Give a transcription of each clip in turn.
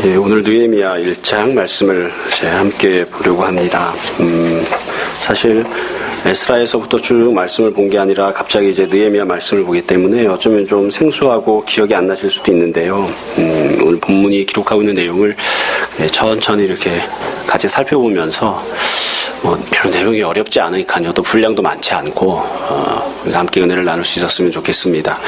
오늘 느헤미야 1장 말씀을 함께 보려고 합니다. 사실 에스라에서부터 쭉 말씀을 본 게 아니라 갑자기 이제 느헤미야 말씀을 보기 때문에 어쩌면 좀 생소하고 기억이 안 나실 수도 있는데요. 오늘 본문이 기록하고 있는 내용을 천천히 이렇게 같이 살펴보면서 별로 내용이 어렵지 않으니까요. 또 분량도 많지 않고 우리가 함께 은혜를 나눌 수 있었으면 좋겠습니다.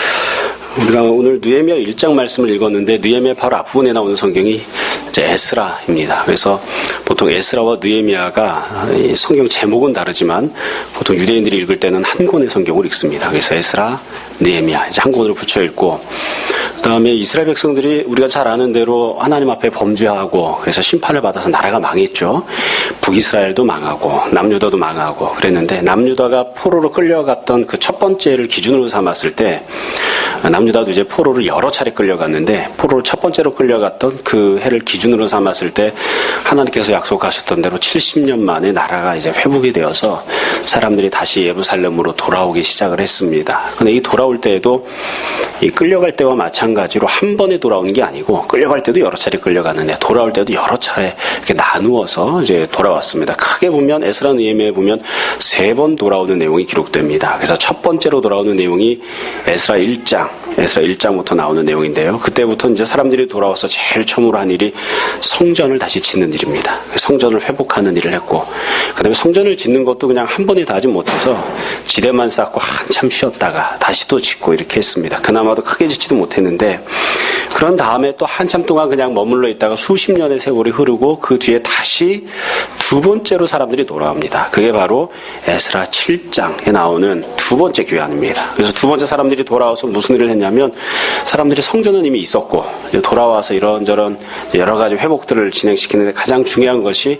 우리가 오늘 느헤미야 1장 말씀을 읽었는데 느헤미야 바로 앞부분에 나오는 성경이 이제 에스라입니다. 그래서 보통 에스라와 느헤미야가 성경 제목은 다르지만 보통 유대인들이 읽을 때는 한 권의 성경을 읽습니다. 그래서 에스라, 느헤미야 이제 한 권으로 붙여 읽고, 그 다음에 이스라엘 백성들이 우리가 잘 아는 대로 하나님 앞에 범죄하고 그래서 심판을 받아서 나라가 망했죠. 북이스라엘도 망하고 남유다도 망하고 그랬는데, 남유다가 포로로 끌려갔던 그 첫 번째를 기준으로 삼았을 때 남유다도 이제 포로를 여러 차례 끌려갔는데, 포로를 첫 번째로 끌려갔던 그 해를 기준으로 삼았을 때 하나님께서 약속하셨던 대로 70년 만에 나라가 이제 회복이 되어서 사람들이 다시 예루살렘으로 돌아오기 시작을 했습니다. 근데 이 돌아올 때에도 이 끌려갈 때와 마찬가지로 한 번에 돌아오는 게 아니고, 끌려갈 때도 여러 차례 끌려갔는데 돌아올 때도 여러 차례 이렇게 나누어서 이제 돌아왔습니다. 크게 보면 에스라 느헤미야에 보면 3번 돌아오는 내용이 기록됩니다. 그래서 첫 번째로 돌아오는 내용이 에스라 1장부터 나오는 내용인데요. 그때부터 이제 사람들이 돌아와서 제일 처음으로 한 일이 성전을 다시 짓는 일입니다. 성전을 회복하는 일을 했고, 그 다음에 성전을 짓는 것도 그냥 한 번에 다 하지 못해서 지대만 쌓고 한참 쉬었다가 다시 또 짓고 이렇게 했습니다. 그나마도 크게 짓지도 못했는데, 그런 다음에 또 한참 동안 그냥 머물러 있다가 수십 년의 세월이 흐르고 그 뒤에 다시 두 번째로 사람들이 돌아옵니다. 그게 바로 에스라 7장에 나오는 두 번째 귀환입니다. 그래서 두 번째 사람들이 돌아와서 무슨 일을 했냐면, 사람들이 성전은 이미 있었고 이제 돌아와서 이런저런 여러 가지 회복들을 진행시키는데 가장 중요한 것이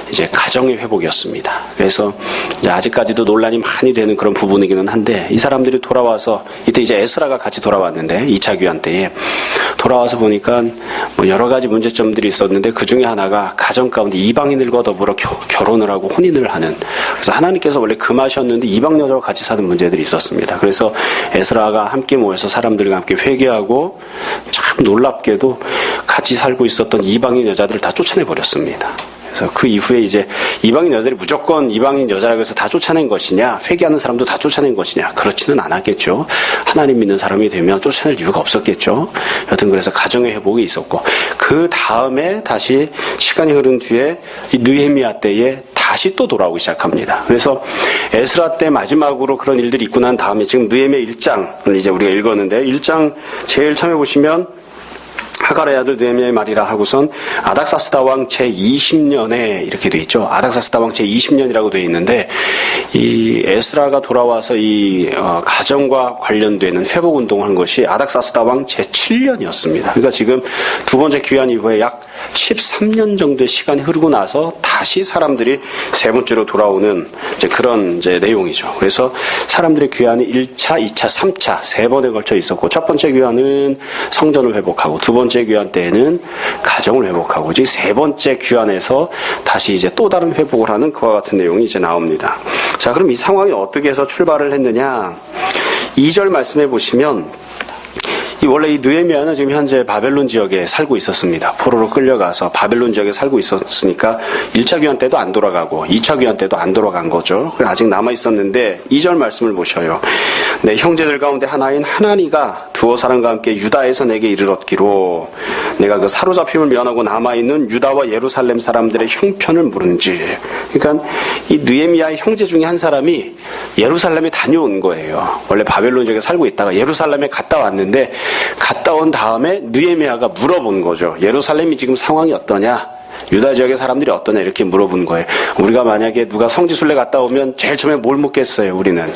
이제 가정의 회복이었습니다. 그래서 이제 아직까지도 논란이 많이 되는 그런 부분이기는 한데, 이 사람들이 돌아와서 이때 이제 에스라가 같이 돌아왔는데 2차 귀환 때에 돌아와서 보니까 여러 가지 문제점들이 있었는데, 그 중에 하나가 가정 가운데 이방인들과 더불어 결혼을 하고 혼인을 하는, 그래서 하나님께서 원래 금하셨는데 이방 여자와 같이 사는 문제들이 있었습니다. 그래서 에스라가 함께 모여서 사람들과 함께 회개하고, 참 놀랍게도 같이 살고 있었던 이방인 여자들을 다 쫓아내버렸습니다. 그래서 그 이후에 이제 이방인 여자들이 무조건 이방인 여자라고 해서 다 쫓아낸 것이냐, 회개하는 사람도 다 쫓아낸 것이냐, 그렇지는 않았겠죠. 하나님 믿는 사람이 되면 쫓아낼 이유가 없었겠죠. 여튼 그래서 가정의 회복이 있었고, 그 다음에 다시 시간이 흐른 뒤에 이 느헤미야 때에 다시 또 돌아오기 시작합니다. 그래서 에스라 때 마지막으로 그런 일들이 있고 난 다음에 지금 느헤미야 1장을 이제 우리가 읽었는데, 1장 제일 처음에 보시면 하갈의 아들 느헤미야의 말이라 하고선 아닥사스다 왕 제20년에 이렇게 돼 있죠. 아닥사스다 왕 제20년이라고 돼 있는데, 이 에스라가 돌아와서 이 가정과 관련되는 회복 운동을 한 것이 아닥사스다 왕 제7년이었습니다. 그러니까 지금 두 번째 귀환 이후에 약 13년 정도의 시간이 흐르고 나서 다시 사람들이 세 번째로 돌아오는 이제 그런 이제 내용이죠. 그래서 사람들의 귀환이 1차, 2차, 3차 세 번에 걸쳐 있었고, 첫 번째 귀환은 성전을 회복하고, 두 번째 귀환 때에는 가정을 회복하고, 이제 세 번째 귀환에서 다시 이제 또 다른 회복을 하는 그와 같은 내용이 이제 나옵니다. 자, 그럼 이 상황이 어떻게 해서 출발을 했느냐? 2절 말씀해 보시면, 원래 이 느헤미야는 지금 현재 바벨론 지역에 살고 있었습니다. 포로로 끌려가서 바벨론 지역에 살고 있었으니까 1차 귀환 때도 안 돌아가고 2차 귀환 때도 안 돌아간 거죠. 아직 남아 있었는데 2절 말씀을 보셔요. 내 형제들 가운데 하나인 하나니가 두어 사람과 함께 유다에서 내게 이르렀기로 내가 그 사로잡힘을 면하고 남아있는 유다와 예루살렘 사람들의 형편을 물은지. 그러니까 이 느헤미야의 형제 중에 한 사람이 예루살렘에 다녀온 거예요. 원래 바벨론 지역에 살고 있다가 예루살렘에 갔다 왔는데, 갔다 온 다음에 느헤미야가 물어본 거죠. 예루살렘이 지금 상황이 어떠냐? 유다 지역의 사람들이 어떠냐? 이렇게 물어본 거예요. 우리가 만약에 누가 성지순례 갔다 오면 제일 처음에 뭘 묻겠어요, 우리는?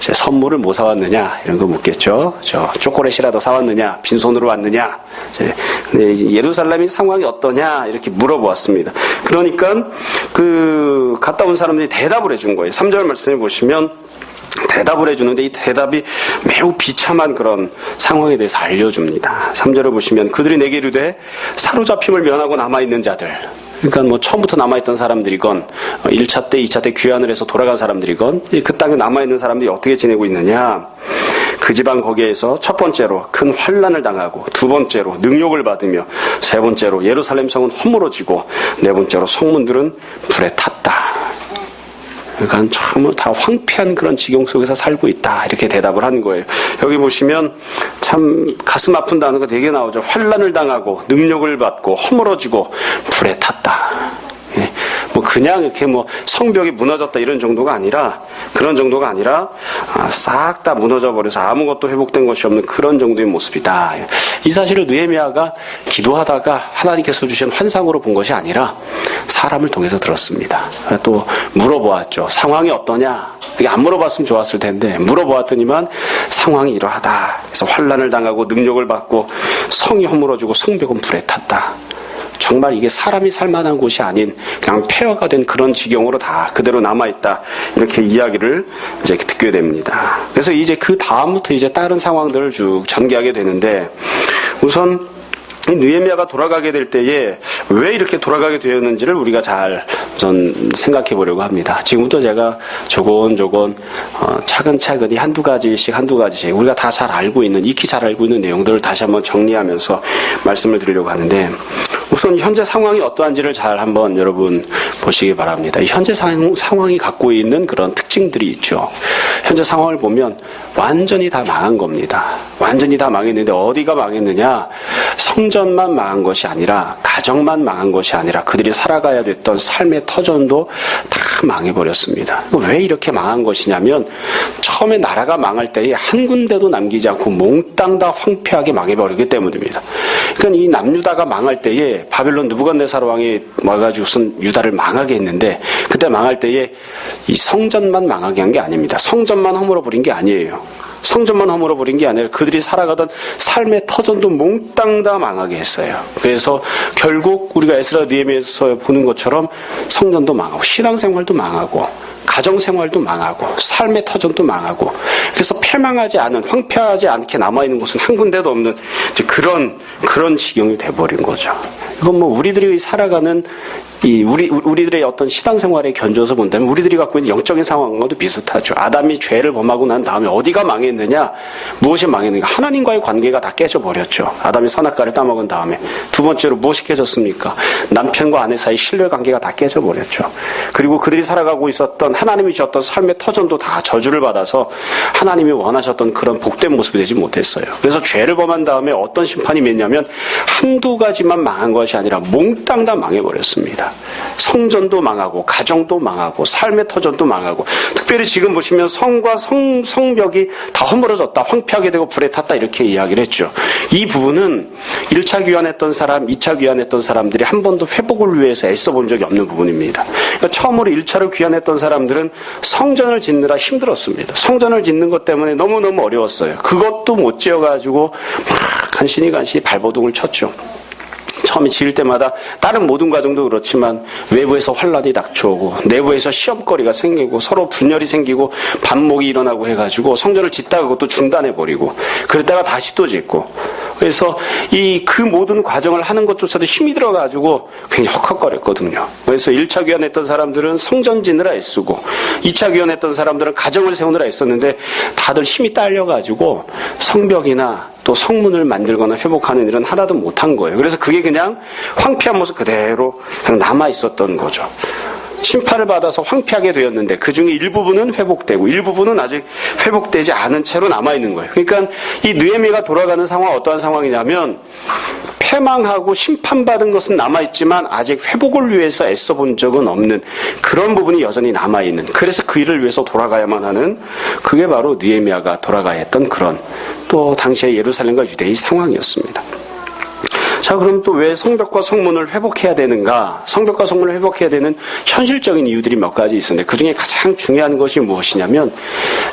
제 선물을 뭐 사왔느냐? 이런 거 묻겠죠. 초콜릿이라도 사왔느냐? 빈손으로 왔느냐? 예루살렘이 상황이 어떠냐? 이렇게 물어보았습니다. 그러니까 갔다 온 사람들이 대답을 해준 거예요. 3절 말씀해 보시면 대답을 해주는데, 이 대답이 매우 비참한 그런 상황에 대해서 알려줍니다. 3절을 보시면 그들이 내게 이르되 사로잡힘을 면하고 남아있는 자들, 그러니까 처음부터 남아있던 사람들이건 1차 때 2차 때 귀환을 해서 돌아간 사람들이건 그 땅에 남아있는 사람들이 어떻게 지내고 있느냐, 그 지방 거기에서 첫 번째로 큰 환난을 당하고, 두 번째로 능욕을 받으며, 세 번째로 예루살렘 성은 허물어지고, 네 번째로 성문들은 불에 탔다. 그러니까 처음으로 다 황폐한 그런 지경 속에서 살고 있다, 이렇게 대답을 하는 거예요. 여기 보시면 참 가슴 아픈 단어가 되게 나오죠. 환난을 당하고 능욕을 받고 허물어지고 불에 탔다. 예. 뭐 그냥 이렇게 뭐 성벽이 무너졌다 이런 정도가 아니라, 그런 정도가 아니라 싹 다 무너져 버려서 아무것도 회복된 것이 없는 그런 정도의 모습이다. 이 사실을 느헤미야가 기도하다가 하나님께서 주신 환상으로 본 것이 아니라 사람을 통해서 들었습니다. 또 물어보았죠. 상황이 어떠냐? 이게 안 물어봤으면 좋았을 텐데 물어보았더니만 상황이 이러하다. 그래서 환난을 당하고 능욕을 받고 성이 허물어지고 성벽은 불에 탔다. 정말 이게 사람이 살만한 곳이 아닌 그냥 폐허가 된 그런 지경으로 다 그대로 남아있다. 이렇게 이야기를 이제 듣게 됩니다. 그래서 이제 그 다음부터 이제 다른 상황들을 쭉 전개하게 되는데, 우선 느헤미야가 돌아가게 될 때에 왜 이렇게 돌아가게 되었는지를 우리가 잘 전 생각해 보려고 합니다. 지금부터 제가 조곤조곤 차근차근히 한두 가지씩 우리가 다 잘 알고 있는, 익히 잘 알고 있는 내용들을 다시 한번 정리하면서 말씀을 드리려고 하는데, 우선 현재 상황이 어떠한지를 잘 한번 여러분 보시기 바랍니다. 현재 상황이 갖고 있는 그런 특징들이 있죠. 현재 상황을 보면 완전히 다 망한 겁니다. 완전히 다 망했는데 어디가 망했느냐? 성전만 망한 것이 아니라, 가정만 망한 것이 아니라 그들이 살아가야 됐던 삶의 터전도 다 망해버렸습니다. 왜 이렇게 망한 것이냐면, 처음에 나라가 망할 때에 한 군데도 남기지 않고 몽땅 다 황폐하게 망해버리기 때문입니다. 그러니까 이 남유다가 망할 때에 바벨론 느부갓네살 왕이 와가지고선 유다를 망하게 했는데, 그때 망할 때에 이 성전만 망하게 한 게 아닙니다. 성전만 허물어버린 게 아니에요. 성전만 허물어버린 게 아니라 그들이 살아가던 삶의 터전도 몽땅 다 망하게 했어요. 그래서 결국 우리가 에스라 느헤미야에서 보는 것처럼 성전도 망하고, 신앙생활도 망하고, 가정생활도 망하고, 삶의 터전도 망하고, 그래서 패망하지 않은, 황폐하지 않게 남아있는 곳은 한 군데도 없는 이제 그런 지경이 돼버린 거죠. 이건 뭐 우리들이 살아가는 우리들의 어떤 신앙생활에 견주어서 본다면 우리들이 갖고 있는 영적인 상황과도 비슷하죠. 아담이 죄를 범하고 난 다음에 어디가 망했느냐? 무엇이 망했는가? 하나님과의 관계가 다 깨져버렸죠. 아담이 선악과를 따먹은 다음에. 두 번째로 무엇이 깨졌습니까? 남편과 아내 사이 신뢰관계가 다 깨져버렸죠. 그리고 그들이 살아가고 있었던, 하나님이 주셨던 삶의 터전도 다 저주를 받아서 하나님이 원하셨던 그런 복된 모습이 되지 못했어요. 그래서 죄를 범한 다음에 어떤 심판이 맺냐면, 한두 가지만 망한 것이 아니라 몽땅 다 망해버렸습니다. 성전도 망하고, 가정도 망하고, 삶의 터전도 망하고, 특별히 지금 보시면 성과 성벽이 다 허물어졌다, 황폐하게 되고 불에 탔다, 이렇게 이야기를 했죠. 이 부분은 1차 귀환했던 사람, 2차 귀환했던 사람들이 한 번도 회복을 위해서 애써 본 적이 없는 부분입니다. 그러니까 처음으로 1차를 귀환했던 사람들은 성전을 짓느라 힘들었습니다. 성전을 짓는 것 때문에 너무너무 어려웠어요. 그것도 못 지어가지고 막 간신히 발버둥을 쳤죠. 처음에 지을 때마다 다른 모든 과정도 그렇지만 외부에서 환란이 닥쳐오고, 내부에서 시험거리가 생기고, 서로 분열이 생기고, 반목이 일어나고 해가지고 성전을 짓다가 그것도 중단해버리고, 그랬다가 다시 또 짓고, 그래서 그 모든 과정을 하는 것조차도 힘이 들어가지고 굉장히 헉헉거렸거든요. 그래서 1차 귀환했던 사람들은 성전 짓느라 애쓰고, 2차 귀환했던 사람들은 가정을 세우느라 애썼는데 다들 힘이 딸려가지고 성벽이나 또 성문을 만들거나 회복하는 일은 하나도 못한 거예요. 그래서 그게 그냥 황폐한 모습 그대로 그냥 남아있었던 거죠. 심판을 받아서 황폐하게 되었는데 그 중에 일부분은 회복되고 일부분은 아직 회복되지 않은 채로 남아있는 거예요. 그러니까 이 느헤미야가 돌아가는 상황은 어떠한 상황이냐면, 패망하고 심판받은 것은 남아있지만 아직 회복을 위해서 애써본 적은 없는 그런 부분이 여전히 남아있는, 그래서 그 일을 위해서 돌아가야만 하는, 그게 바로 느헤미야가 돌아가야 했던 그런, 또 당시의 예루살렘과 유대의 상황이었습니다. 자, 그럼 또 왜 성벽과 성문을 회복해야 되는가? 성벽과 성문을 회복해야 되는 현실적인 이유들이 몇 가지 있었는데, 그 중에 가장 중요한 것이 무엇이냐면,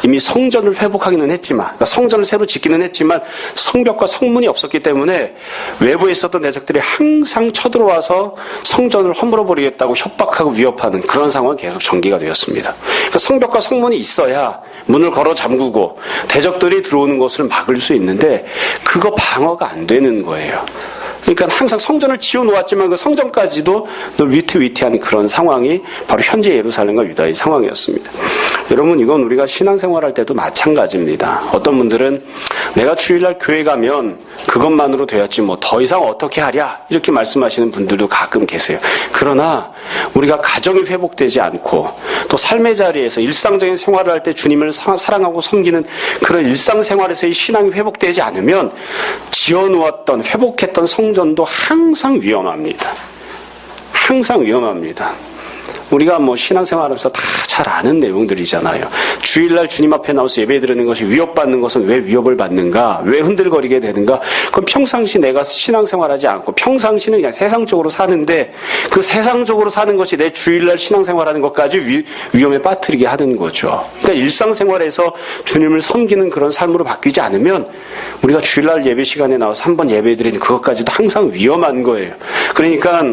이미 성전을 회복하기는 했지만, 그러니까 성전을 새로 짓기는 했지만 성벽과 성문이 없었기 때문에 외부에 있었던 대적들이 항상 쳐들어와서 성전을 허물어버리겠다고 협박하고 위협하는 그런 상황이 계속 전개가 되었습니다. 그러니까 성벽과 성문이 있어야 문을 걸어 잠그고 대적들이 들어오는 것을 막을 수 있는데, 그거 방어가 안 되는 거예요. 그러니까 항상 성전을 지어놓았지만 그 성전까지도 늘 위태위태한 그런 상황이 바로 현재 예루살렘과 유다의 상황이었습니다. 여러분, 이건 우리가 신앙생활할 때도 마찬가지입니다. 어떤 분들은 내가 주일날 교회 가면 그것만으로 되었지 뭐 더 이상 어떻게 하랴 이렇게 말씀하시는 분들도 가끔 계세요. 그러나 우리가 가정이 회복되지 않고 또 삶의 자리에서 일상적인 생활을 할 때 주님을 사랑하고 섬기는 그런 일상생활에서의 신앙이 회복되지 않으면 지어놓았던 회복했던 성전도 항상 위험합니다. 항상 위험합니다. 우리가 뭐 신앙생활하면서 다 잘 아는 내용들이잖아요. 주일날 주님 앞에 나와서 예배 드리는 것이 위협받는 것은 왜 위협을 받는가? 왜 흔들거리게 되는가? 그럼 평상시 내가 신앙생활하지 않고 평상시는 그냥 세상적으로 사는데 그 세상적으로 사는 것이 내 주일날 신앙생활하는 것까지 위험에 빠뜨리게 하는 거죠. 그러니까 일상생활에서 주님을 섬기는 그런 삶으로 바뀌지 않으면 우리가 주일날 예배 시간에 나와서 한번 예배 드리는 그것까지도 항상 위험한 거예요. 그러니까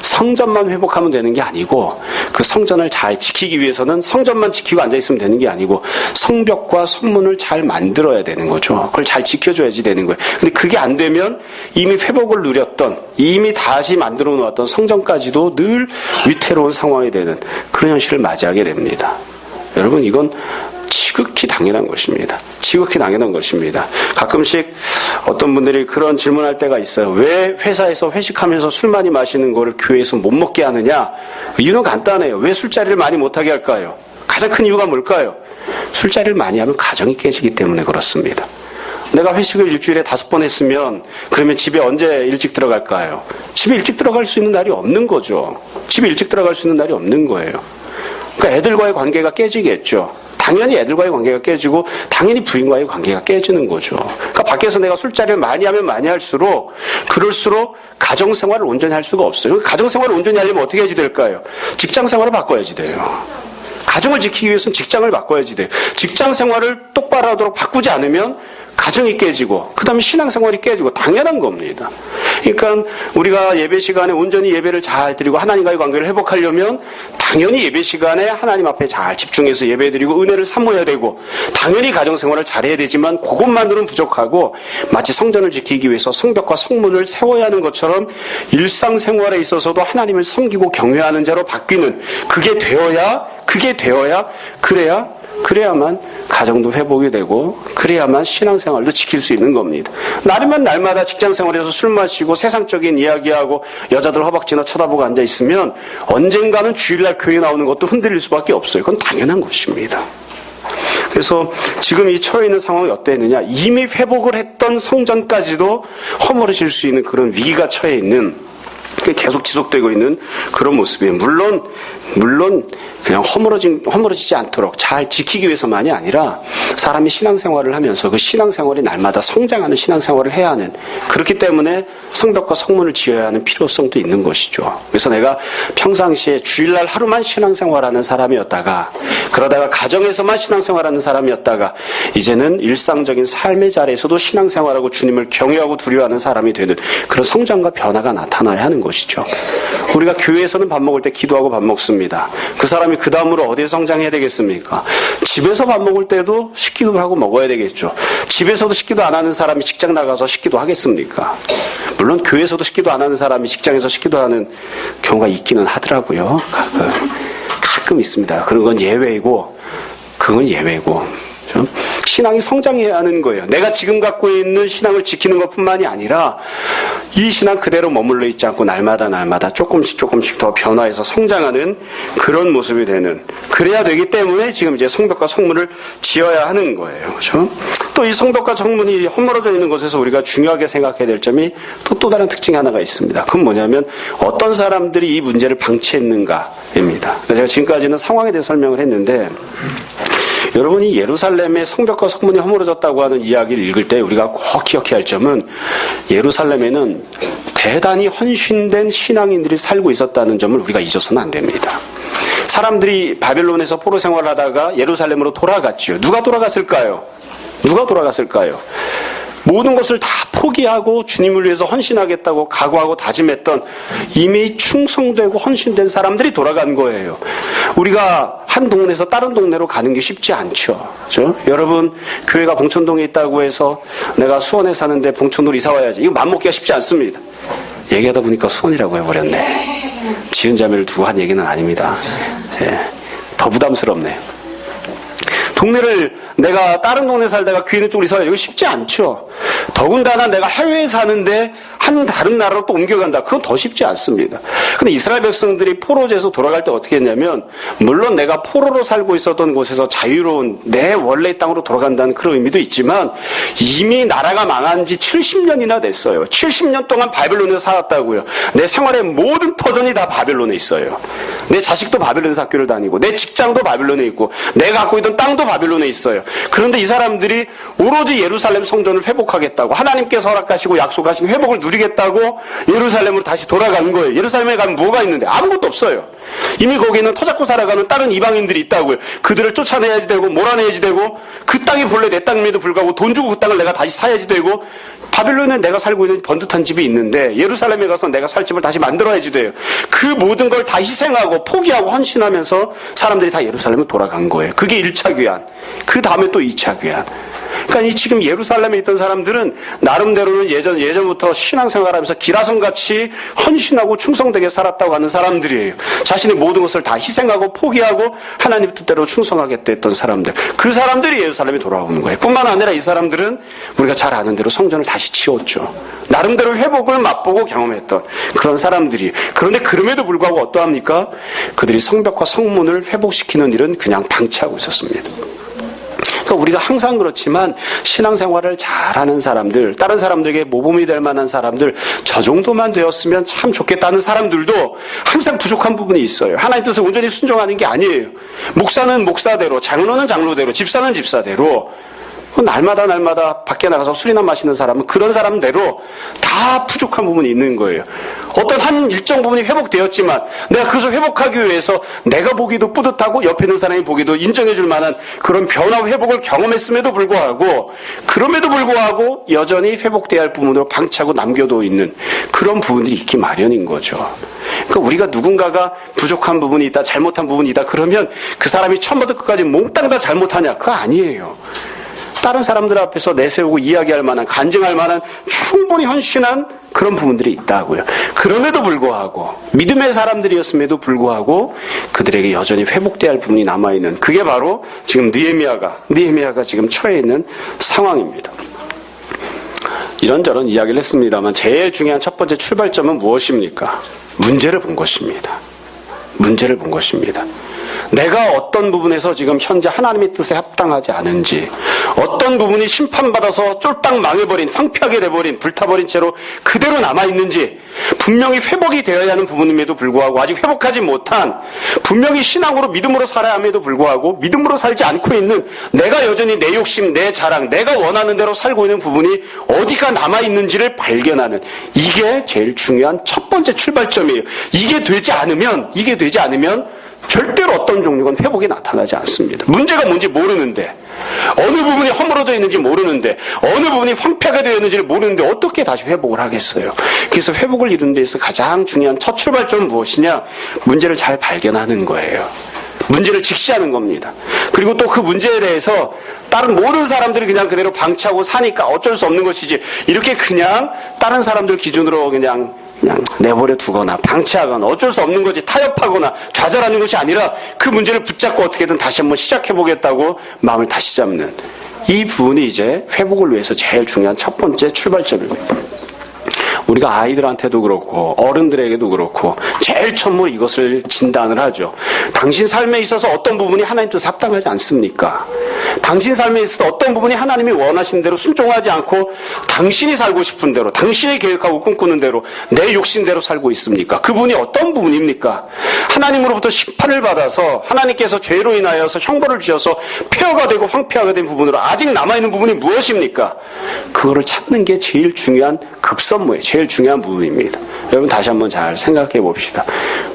성전만 회복하면 되는 게 아니고 그 성전을 잘 지키기 위해서는 성전만 지키고 앉아있으면 되는 게 아니고 성벽과 성문을 잘 만들어야 되는 거죠. 그걸 잘 지켜줘야지 되는 거예요. 근데 그게 안 되면 이미 회복을 누렸던 이미 다시 만들어 놓았던 성전까지도 늘 위태로운 상황이 되는 그런 현실을 맞이하게 됩니다. 여러분, 이건 지극히 당연한 것입니다. 지극히 당연한 것입니다. 가끔씩 어떤 분들이 그런 질문할 때가 있어요. 왜 회사에서 회식하면서 술 많이 마시는 거를 교회에서 못 먹게 하느냐? 이유는 간단해요. 왜 술자리를 많이 못하게 할까요? 가장 큰 이유가 뭘까요? 술자리를 많이 하면 가정이 깨지기 때문에 그렇습니다. 내가 회식을 일주일에 5번 했으면 그러면 집에 언제 일찍 들어갈까요? 집에 일찍 들어갈 수 있는 날이 없는 거죠. 집에 일찍 들어갈 수 있는 날이 없는 거예요. 그러니까 애들과의 관계가 깨지겠죠. 당연히 애들과의 관계가 깨지고 당연히 부인과의 관계가 깨지는 거죠. 그러니까 밖에서 내가 술자리를 많이 하면 많이 할수록 그럴수록 가정생활을 온전히 할 수가 없어요. 가정생활을 온전히 하려면 어떻게 해야지 될까요? 직장생활을 바꿔야지 돼요. 가정을 지키기 위해서는 직장을 바꿔야지 돼요. 직장생활을 똑바로 하도록 바꾸지 않으면 가정이 깨지고 그 다음에 신앙생활이 깨지고 당연한 겁니다. 그러니까 우리가 예배 시간에 온전히 예배를 잘 드리고 하나님과의 관계를 회복하려면 당연히 예배 시간에 하나님 앞에 잘 집중해서 예배 드리고 은혜를 사모해야 되고 당연히 가정생활을 잘해야 되지만 그것만으로는 부족하고 마치 성전을 지키기 위해서 성벽과 성문을 세워야 하는 것처럼 일상생활에 있어서도 하나님을 섬기고 경외하는 자로 바뀌는 그게 되어야 그래야만 가정도 회복이 되고 그래야만 신앙생활도 지킬 수 있는 겁니다. 날이면 날마다 직장생활에서 술 마시고 세상적인 이야기하고 여자들 허벅지나 쳐다보고 앉아있으면 언젠가는 주일날 교회 나오는 것도 흔들릴 수밖에 없어요. 그건 당연한 것입니다. 그래서 지금 이 처해 있는 상황이 어땠느냐? 이미 회복을 했던 성전까지도 허물어질 수 있는 그런 위기가 처해 있는 계속 지속되고 있는 그런 모습이에요. 물론 그냥 허물어지지 않도록 잘 지키기 위해서만이 아니라 사람이 신앙생활을 하면서 그 신앙생활이 날마다 성장하는 신앙생활을 해야 하는 그렇기 때문에 성벽과 성문을 지어야 하는 필요성도 있는 것이죠. 그래서 내가 평상시에 주일날 하루만 신앙생활하는 사람이었다가 그러다가 가정에서만 신앙생활하는 사람이었다가 이제는 일상적인 삶의 자리에서도 신앙생활하고 주님을 경외하고 두려워하는 사람이 되는 그런 성장과 변화가 나타나야 하는 것이죠. 우리가 교회에서는 밥 먹을 때 기도하고 밥 먹습니다. 그 사람이 그 다음으로 어디서 성장해야 되겠습니까? 집에서 밥 먹을 때도 식기도 하고 먹어야 되겠죠. 집에서도 식기도 안 하는 사람이 직장 나가서 식기도 하겠습니까? 물론 교회에서도 식기도 안 하는 사람이 직장에서 식기도 하는 경우가 있기는 하더라고요. 가끔 있습니다. 그런 건 예외이고 그건 예외고 신앙이 성장해야 하는 거예요. 내가 지금 갖고 있는 신앙을 지키는 것뿐만이 아니라 이 신앙 그대로 머물러 있지 않고 날마다 조금씩 더 변화해서 성장하는 그런 모습이 되는 그래야 되기 때문에 지금 이제 성벽과 성문을 지어야 하는 거예요. 그렇죠? 또 이 성벽과 성문이 허물어져 있는 곳에서 우리가 중요하게 생각해야 될 점이 또 다른 특징이 하나가 있습니다. 그건 뭐냐면 어떤 사람들이 이 문제를 방치했는가입니다. 제가 지금까지는 상황에 대해 설명을 했는데 여러분이 예루살렘의 성벽과 성문이 허물어졌다고 하는 이야기를 읽을 때 우리가 꼭 기억해야 할 점은 예루살렘에는 대단히 헌신된 신앙인들이 살고 있었다는 점을 우리가 잊어서는 안 됩니다. 사람들이 바벨론에서 포로 생활을 하다가 예루살렘으로 돌아갔지요. 누가 돌아갔을까요? 모든 것을 다 포기하고 주님을 위해서 헌신하겠다고 각오하고 다짐했던 이미 충성되고 헌신된 사람들이 돌아간 거예요. 우리가 한 동네에서 다른 동네로 가는 게 쉽지 않죠. 그렇죠? 여러분, 교회가 봉천동에 있다고 해서 내가 수원에 사는데 봉천동으로 이사 와야지. 이거 맘먹기가 쉽지 않습니다. 얘기하다 보니까 수원이라고 해버렸네. 지은 자매를 두고 한 얘기는 아닙니다. 더 부담스럽네요. 동네를 내가 다른 동네 살다가 귀 있는 쪽으로 이사 가야 이거 쉽지 않죠. 더군다나 내가 해외에 사는데 한 다른 나라로 또 옮겨간다. 그건 더 쉽지 않습니다. 근데 이스라엘 백성들이 포로제에서 돌아갈 때 어떻게 했냐면, 물론 내가 포로로 살고 있었던 곳에서 자유로운 내 원래의 땅으로 돌아간다는 그런 의미도 있지만, 이미 나라가 망한 지 70년이나 됐어요. 70년 동안 바벨론에 살았다고요. 내 생활의 모든 터전이 다 바벨론에 있어요. 내 자식도 바벨론에서 학교를 다니고, 내 직장도 바벨론에 있고, 내가 갖고 있던 땅도 바벨론에 있어요. 그런데 이 사람들이 오로지 예루살렘 성전을 회복하겠다고, 하나님께서 허락하시고 약속하신 회복을 누리겠다고 예루살렘으로 다시 돌아가는 거예요. 예루살렘에 가면 뭐가 있는데? 아무것도 없어요. 이미 거기는 터잡고 살아가는 다른 이방인들이 있다고요. 그들을 쫓아내야지 되고 몰아내야지 되고, 그 땅이 본래 내 땅임에도 불구하고 돈 주고 그 땅을 내가 다시 사야지 되고, 바벨론에 내가 살고 있는 번듯한 집이 있는데 예루살렘에 가서 내가 살 집을 다시 만들어야지 돼요. 그 모든 걸 다 희생하고 포기하고 헌신하면서 사람들이 다 예루살렘으로 돌아간 거예요. 그게 1차 귀환. 그 다음에 또 2차 귀환. 그러니까 이 지금 예루살렘에 있던 사람들은 나름대로는 예전부터 신앙생활하면서 기라성같이 헌신하고 충성되게 살았다고 하는 사람들이에요. 자신의 모든 것을 다 희생하고 포기하고 하나님 뜻대로 충성하겠다 했던 사람들. 그 사람들이 예루살렘에 돌아오는 거예요. 뿐만 아니라 이 사람들은 우리가 잘 아는 대로 성전을 다시 치웠죠. 나름대로 회복을 맛보고 경험했던 그런 사람들이. 그런데 그럼에도 불구하고 어떠합니까? 그들이 성벽과 성문을 회복시키는 일은 그냥 방치하고 있었습니다. 그러니까 우리가 항상 그렇지만 신앙생활을 잘하는 사람들, 다른 사람들에게 모범이 될 만한 사람들, 저 정도만 되었으면 참 좋겠다는 사람들도 항상 부족한 부분이 있어요. 하나님 뜻에 온전히 순종하는 게 아니에요. 목사는 목사대로, 장로는 장로대로, 집사는 집사대로, 날마다 밖에 나가서 술이나 마시는 사람은 그런 사람대로 다 부족한 부분이 있는 거예요. 어떤 한 일정 부분이 회복되었지만 내가 그것을 회복하기 위해서 내가 보기도 뿌듯하고 옆에 있는 사람이 보기도 인정해 줄 만한 그런 변화 회복을 경험했음에도 불구하고, 그럼에도 불구하고 여전히 회복돼야 할 부분으로 방치하고 남겨두어 있는 그런 부분들이 있기 마련인 거죠. 그러니까 우리가 누군가가 부족한 부분이 있다, 잘못한 부분이 있다 그러면 그 사람이 처음부터 끝까지 몽땅 다 잘못하냐? 그거 아니에요. 다른 사람들 앞에서 내세우고 이야기할 만한, 간증할 만한 충분히 헌신한 그런 부분들이 있다고요. 그럼에도 불구하고, 믿음의 사람들이었음에도 불구하고 그들에게 여전히 회복돼야 할 부분이 남아있는, 그게 바로 지금 느헤미야가 지금 처해 있는 상황입니다. 이런저런 이야기를 했습니다만 제일 중요한 첫 번째 출발점은 무엇입니까? 문제를 본 것입니다. 문제를 본 것입니다. 내가 어떤 부분에서 지금 현재 하나님의 뜻에 합당하지 않은지, 어떤 부분이 심판받아서 쫄딱 망해버린, 황폐하게 돼버린, 불타버린 채로 그대로 남아있는지, 분명히 회복이 되어야 하는 부분임에도 불구하고 아직 회복하지 못한, 분명히 신앙으로 믿음으로 살아야 함에도 불구하고 믿음으로 살지 않고 있는, 내가 여전히 내 욕심, 내 자랑, 내가 원하는 대로 살고 있는 부분이 어디가 남아있는지를 발견하는, 이게 제일 중요한 첫 번째 출발점이에요. 이게 되지 않으면 절대로 어떤 종류건 회복이 나타나지 않습니다. 문제가 뭔지 모르는데, 어느 부분이 허물어져 있는지 모르는데, 어느 부분이 황폐하게 되어 있는지를 모르는데 어떻게 다시 회복을 하겠어요? 그래서 회복을 이루는 데서 가장 중요한 첫 출발점은 무엇이냐? 문제를 잘 발견하는 거예요. 문제를 직시하는 겁니다. 그리고 또 그 문제에 대해서 다른 모든 사람들이 그냥 그대로 방치하고 사니까 어쩔 수 없는 것이지, 이렇게 그냥 다른 사람들 기준으로 그냥 내버려 두거나 방치하거나 어쩔 수 없는 거지, 타협하거나 좌절하는 것이 아니라 그 문제를 붙잡고 어떻게든 다시 한번 시작해보겠다고 마음을 다시 잡는, 이 부분이 이제 회복을 위해서 제일 중요한 첫 번째 출발점입니다. 우리가 아이들한테도 그렇고 어른들에게도 그렇고 제일 처음으로 이것을 진단을 하죠. 당신 삶에 있어서 어떤 부분이 하나님 뜻에 합당하지 않습니까? 당신 삶에 있어서 어떤 부분이 하나님이 원하시는 대로 순종하지 않고 당신이 살고 싶은 대로, 당신이 계획하고 꿈꾸는 대로, 내 욕심대로 살고 있습니까? 그 부분이 어떤 부분입니까? 하나님으로부터 심판을 받아서 하나님께서 죄로 인하여서 형벌을 주셔서 폐허가 되고 황폐하게 된 부분으로 아직 남아있는 부분이 무엇입니까? 그거를 찾는 게 제일 중요한 급선무예요. 제일 중요한 부분입니다. 여러분 다시 한번 잘 생각해 봅시다.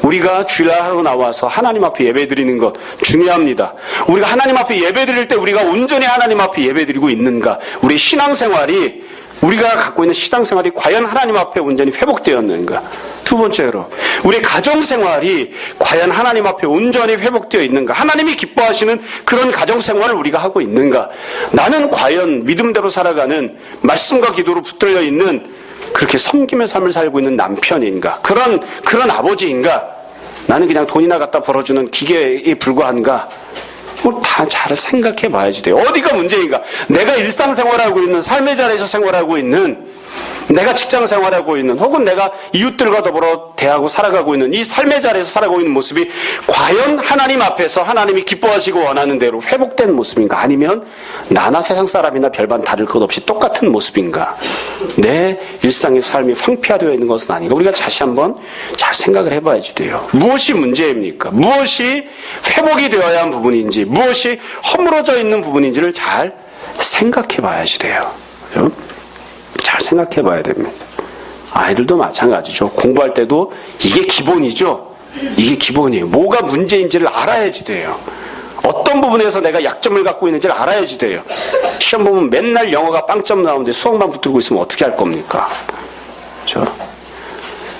우리가 주일날 하고 나와서 하나님 앞에 예배 드리는 것 중요합니다. 우리가 하나님 앞에 예배 드릴 때 우리가 온전히 하나님 앞에 예배 드리고 있는가? 우리 신앙생활이 우리가 갖고 있는 신앙생활이 과연 하나님 앞에 온전히 회복되었는가? 두 번째로, 우리 가정생활이 과연 하나님 앞에 온전히 회복되어 있는가? 하나님이 기뻐하시는 그런 가정생활을 우리가 하고 있는가? 나는 과연 믿음대로 살아가는, 말씀과 기도로 붙들려 있는 그렇게 섬김의 삶을 살고 있는 남편인가? 그런 아버지인가? 나는 그냥 돈이나 갖다 벌어주는 기계에 불과한가? 다 잘 생각해 봐야지 돼요. 어디가 문제인가? 내가 일상생활하고 있는, 삶의 자리에서 생활하고 있는, 내가 직장 생활하고 있는, 혹은 내가 이웃들과 더불어 대하고 살아가고 있는 이 삶의 자리에서 살아가고 있는 모습이 과연 하나님 앞에서 하나님이 기뻐하시고 원하는 대로 회복된 모습인가? 아니면 나나 세상 사람이나 별반 다를 것 없이 똑같은 모습인가? 내 일상의 삶이 황폐화되어 있는 것은 아닌가? 우리가 다시 한번 잘 생각을 해봐야지 돼요. 무엇이 문제입니까? 무엇이 회복이 되어야 한 부분인지, 무엇이 허물어져 있는 부분인지를 잘 생각해 봐야지 돼요. 그렇죠? 잘 생각해 봐야 됩니다. 아이들도 마찬가지죠. 공부할 때도 이게 기본이죠. 이게 기본이에요. 뭐가 문제인지를 알아야지 돼요. 어떤 부분에서 내가 약점을 갖고 있는지를 알아야지 돼요. 시험 보면 맨날 영어가 빵점 나오는데 수학만 붙들고 있으면 어떻게 할 겁니까? 그렇죠?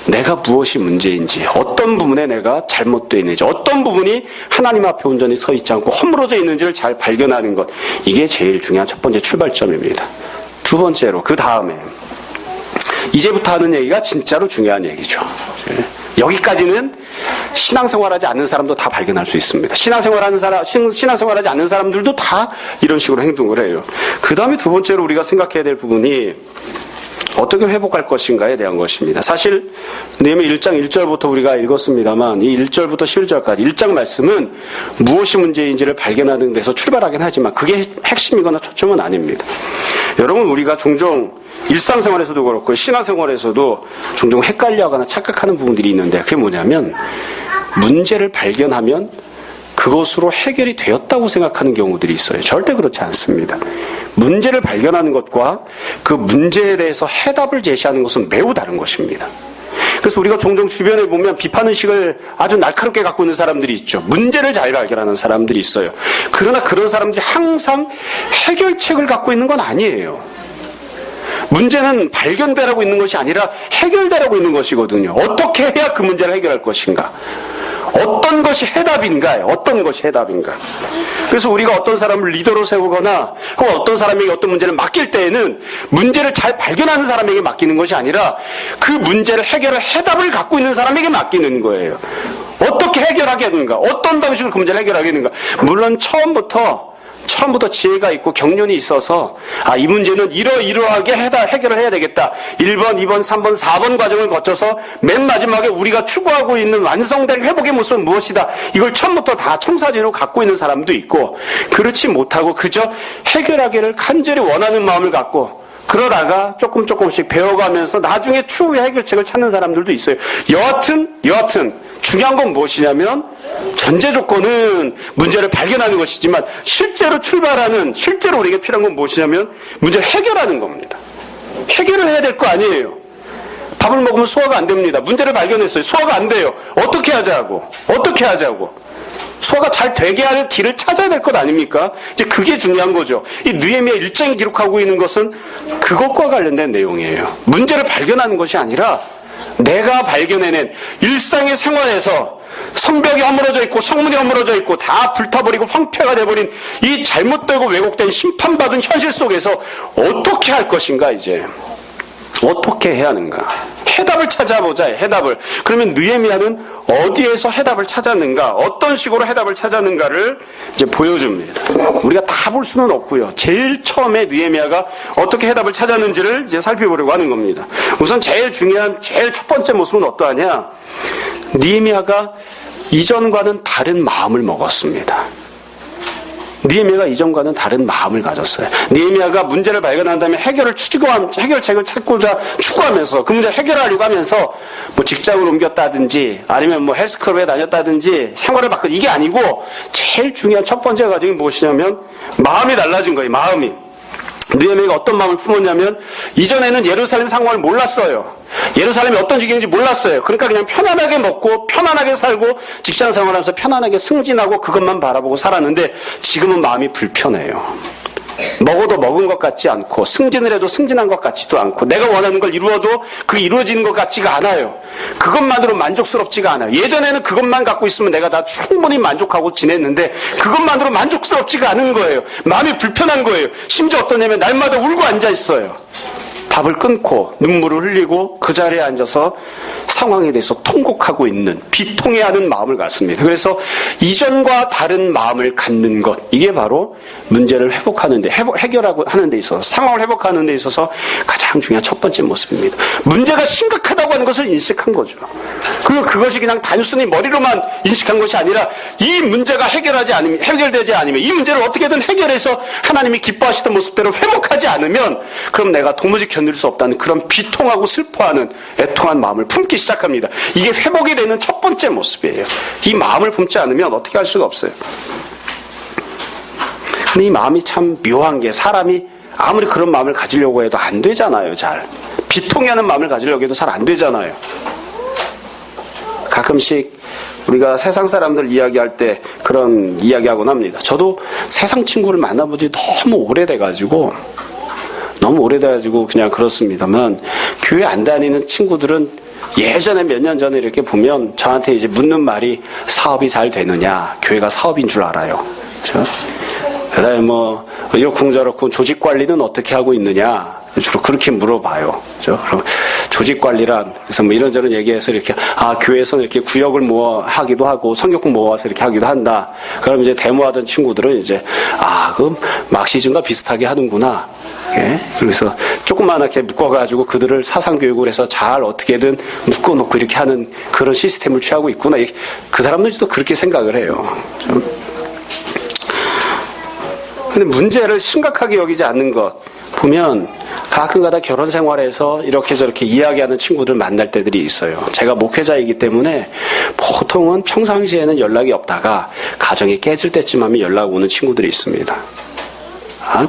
내가 무엇이 문제인지, 어떤 부분에 내가 잘못되어 있는지, 어떤 부분이 하나님 앞에 온전히 서 있지 않고 허물어져 있는지를 잘 발견하는 것, 이게 제일 중요한 첫 번째 출발점입니다. 두 번째로, 그 다음에 이제부터 하는 얘기가 진짜로 중요한 얘기죠. 여기까지는 신앙생활하지 않는 사람도 다 발견할 수 있습니다. 신앙생활하지 않는 사람들도 다 이런 식으로 행동을 해요. 그 다음에 두 번째로 우리가 생각해야 될 부분이 어떻게 회복할 것인가에 대한 것입니다. 사실 느헤미야 1장 1절부터 우리가 읽었습니다만 이 1절부터 11절까지 1장 말씀은 무엇이 문제인지를 발견하는 데서 출발하긴 하지만 그게 핵심이거나 초점은 아닙니다. 여러분, 우리가 종종 일상생활에서도 그렇고 신앙생활에서도 종종 헷갈려하거나 착각하는 부분들이 있는데 그게 뭐냐면 문제를 발견하면 그것으로 해결이 되었다고 생각하는 경우들이 있어요. 절대 그렇지 않습니다. 문제를 발견하는 것과 그 문제에 대해서 해답을 제시하는 것은 매우 다른 것입니다. 그래서 우리가 종종 주변에 보면 비판의식을 아주 날카롭게 갖고 있는 사람들이 있죠. 문제를 잘 발견하는 사람들이 있어요. 그러나 그런 사람들이 항상 해결책을 갖고 있는 건 아니에요. 문제는 발견되라고 있는 것이 아니라 해결되라고 있는 것이거든요. 어떻게 해야 그 문제를 해결할 것인가? 어떤 것이 해답인가요? 어떤 것이 해답인가? 그래서 우리가 어떤 사람을 리더로 세우거나 혹은 어떤 사람에게 어떤 문제를 맡길 때에는 문제를 잘 발견하는 사람에게 맡기는 것이 아니라 그 문제를 해결할 해답을 갖고 있는 사람에게 맡기는 거예요. 어떻게 해결하겠는가? 어떤 방식으로 그 문제를 해결하겠는가? 물론 처음부터 지혜가 있고 경륜이 있어서 이 문제는 이러하게 해결을 해야 되겠다. 1번, 2번, 3번, 4번 과정을 거쳐서 맨 마지막에 우리가 추구하고 있는 완성된 회복의 모습은 무엇이다. 이걸 처음부터 다 청사진으로 갖고 있는 사람도 있고 그렇지 못하고 그저 해결하기를 간절히 원하는 마음을 갖고 그러다가 조금씩 배워가면서 나중에 추후의 해결책을 찾는 사람들도 있어요. 여하튼 중요한 건 무엇이냐면 전제 조건은 문제를 발견하는 것이지만 실제로 우리에게 필요한 건 무엇이냐면 문제를 해결하는 겁니다. 해결을 해야 될 거 아니에요. 밥을 먹으면 소화가 안 됩니다. 문제를 발견했어요. 소화가 안 돼요. 어떻게 하자고. 소화가 잘 되게 할 길을 찾아야 될 것 아닙니까? 이제 그게 중요한 거죠. 이 느헤미야 1장이 기록하고 있는 것은 그것과 관련된 내용이에요. 문제를 발견하는 것이 아니라 내가 발견해낸 일상의 생활에서 성벽이 허물어져 있고 성문이 허물어져 있고 다 불타버리고 황폐가 돼버린 이 잘못되고 왜곡된 심판받은 현실 속에서 어떻게 할 것인가 이제. 어떻게 해야 하는가? 해답을 찾아보자. 해답을. 그러면 느헤미야는 어디에서 해답을 찾았는가? 어떤 식으로 해답을 찾았는가를 이제 보여줍니다. 우리가 다 볼 수는 없고요. 제일 처음에 느헤미야가 어떻게 해답을 찾았는지를 이제 살펴보려고 하는 겁니다. 우선 제일 첫 번째 모습은 어떠하냐? 느헤미야가 이전과는 다른 마음을 먹었습니다. 느헤미야가 이전과는 다른 마음을 가졌어요. 느헤미야가 문제를 발견한 다음에 해결책을 찾고자 추구하면서 그 문제를 해결하려고 하면서 뭐 직장을 옮겼다든지 아니면 뭐 헬스클럽에 다녔다든지 생활을 바꾼 이게 아니고 제일 중요한 첫 번째 과정이 무엇이냐면 마음이 달라진 거예요. 마음이. 느헤미야가 어떤 마음을 품었냐면 이전에는 예루살렘 상황을 몰랐어요. 예루살렘이 어떤 지경인지 몰랐어요. 그러니까 그냥 편안하게 먹고 편안하게 살고 직장 생활하면서 편안하게 승진하고 그것만 바라보고 살았는데 지금은 마음이 불편해요. 먹어도 먹은 것 같지 않고 승진을 해도 승진한 것 같지도 않고 내가 원하는 걸 이루어도 그게 이루어지는 것 같지가 않아요. 그것만으로 만족스럽지가 않아요. 예전에는 그것만 갖고 있으면 내가 다 충분히 만족하고 지냈는데 그것만으로 만족스럽지가 않은 거예요. 마음이 불편한 거예요. 심지어 어떠냐면 날마다 울고 앉아 있어요. 밥을 끊고 눈물을 흘리고 그 자리에 앉아서 상황에 대해서 통곡하고 있는 비통해하는 마음을 갖습니다. 그래서 이전과 다른 마음을 갖는 것, 이게 바로 문제를 회복하는데 해결하고 하는 데 있어서 상황을 회복하는 데 있어서 가장 중요한 첫 번째 모습입니다. 문제가 심각하다고 하는 것을 인식한 거죠. 그리고 그것이 그냥 단순히 머리로만 인식한 것이 아니라 이 문제가 해결되지 않으면 이 문제를 어떻게든 해결해서 하나님이 기뻐하시던 모습대로 회복하지 않으면 그럼 내가 도무지 견딜 수 없다는 그런 비통하고 슬퍼하는 애통한 마음을 품기 시작합니다. 이게 회복이 되는 첫 번째 모습이에요. 이 마음을 품지 않으면 어떻게 할 수가 없어요. 근데 이 마음이 참 묘한 게 사람이 아무리 그런 마음을 가지려고 해도 안 되잖아요. 잘 비통해하는 마음을 가지려고 해도 잘 안 되잖아요. 가끔씩 우리가 세상 사람들 이야기할 때 그런 이야기하곤 합니다. 저도 세상 친구를 만나보지 너무 오래돼가지고 그냥 그렇습니다만 교회 안 다니는 친구들은 예전에 몇 년 전에 이렇게 보면 저한테 이제 묻는 말이 사업이 잘 되느냐, 교회가 사업인 줄 알아요. 그렇죠? 그다음에 뭐 이러쿵저러쿵 조직 관리는 어떻게 하고 있느냐 주로 그렇게 물어봐요. 그렇죠? 그럼 조직 관리란 그래서 뭐 이런저런 얘기해서 이렇게 교회에서는 이렇게 구역을 모아 하기도 하고 성격국 모아서 이렇게 하기도 한다. 그럼 이제 데모하던 친구들은 이제 그럼 막시즘과 비슷하게 하는구나. 예? 그래서 조그맣게 묶어가지고 그들을 사상교육을 해서 잘 어떻게든 묶어놓고 이렇게 하는 그런 시스템을 취하고 있구나. 그 사람들도 그렇게 생각을 해요. 근데 문제를 심각하게 여기지 않는 것 보면 가끔가다 결혼 생활에서 이렇게 저렇게 이야기하는 친구들 만날 때들이 있어요. 제가 목회자이기 때문에 보통은 평상시에는 연락이 없다가 가정이 깨질 때쯤 하면 연락 오는 친구들이 있습니다.